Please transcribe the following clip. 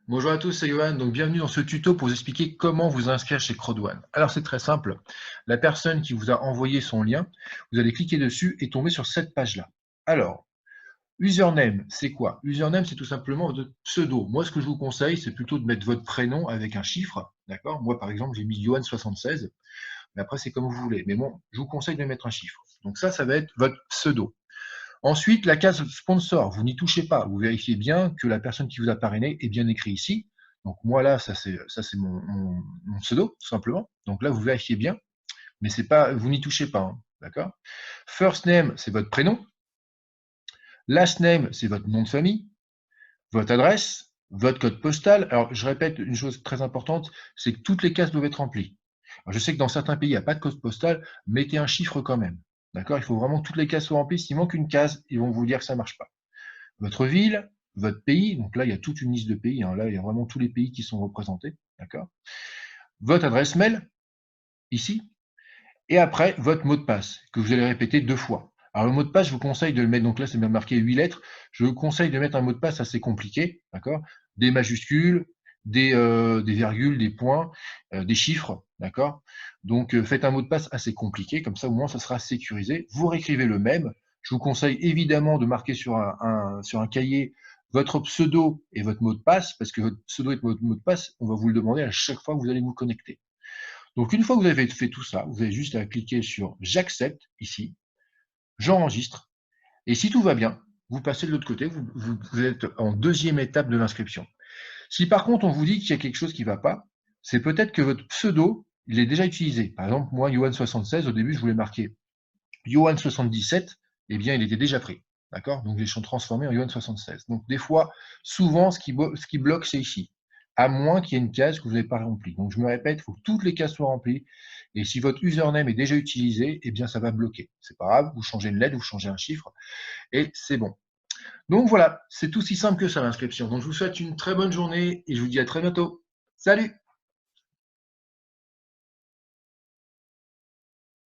Bonjour à tous, c'est Johan. Donc, bienvenue dans ce tuto pour vous expliquer comment vous inscrire chez CrowdOne. Alors, c'est très simple. La personne qui vous a envoyé son lien, vous allez cliquer dessus et tomber sur cette page-là. Alors, username, c'est quoi? Username, c'est tout simplement votre pseudo. Moi, ce que je vous conseille, c'est plutôt de mettre votre prénom avec un chiffre. D'accord? Moi, par exemple, j'ai mis Johan76. Mais après, c'est comme vous voulez. Mais bon, je vous conseille de mettre un chiffre. Donc, ça va être votre pseudo. Ensuite, la case sponsor, vous n'y touchez pas. Vous vérifiez bien que la personne qui vous a parrainé est bien écrit ici. Donc moi là, ça c'est mon pseudo, tout simplement. Donc là, vous vérifiez bien, mais c'est pas, vous n'y touchez pas, hein, d'accord? First name, c'est votre prénom. Last name, c'est votre nom de famille, votre adresse, votre code postal. Alors je répète une chose très importante, c'est que toutes les cases doivent être remplies. Alors, je sais que dans certains pays, il n'y a pas de code postal, mettez un chiffre quand même. D'accord? Il faut vraiment que toutes les cases soient remplies. S'il manque une case, ils vont vous dire que ça ne marche pas. Votre ville, votre pays, donc là, il y a toute une liste de pays, hein, là, il y a vraiment tous les pays qui sont représentés, d'accord? Votre adresse mail, ici, et après, votre mot de passe, que vous allez répéter 2 fois. Alors, le mot de passe, je vous conseille de le mettre, donc là, c'est bien marqué 8 lettres, je vous conseille de mettre un mot de passe assez compliqué, d'accord? Des majuscules, des virgules, des points, des chiffres, d'accord? Donc, faites un mot de passe assez compliqué, comme ça, au moins, ça sera sécurisé. Vous réécrivez le même. Je vous conseille évidemment de marquer sur un cahier votre pseudo et votre mot de passe, parce que votre pseudo et votre mot de passe, on va vous le demander à chaque fois que vous allez vous connecter. Donc, une fois que vous avez fait tout ça, vous avez juste à cliquer sur j'accepte ici, j'enregistre, et si tout va bien, vous passez de l'autre côté, vous êtes en deuxième étape de l'inscription. Si par contre on vous dit qu'il y a quelque chose qui ne va pas, c'est peut-être que votre pseudo, il est déjà utilisé. Par exemple, moi, Johan76, au début, je voulais marquer Johan77, eh bien, il était déjà pris. D'accord? Donc, je l'ai transformé en Johan76. Donc, des fois, souvent, ce qui bloque, c'est ici. À moins qu'il y ait une case que vous n'avez pas remplie. Donc, je me répète, il faut que toutes les cases soient remplies. Et si votre username est déjà utilisé, eh bien, ça va bloquer. C'est pas grave, vous changez une lettre, vous changez un chiffre, et c'est bon. Donc, voilà, c'est aussi simple que ça, l'inscription. Donc, je vous souhaite une très bonne journée et je vous dis à très bientôt. Salut!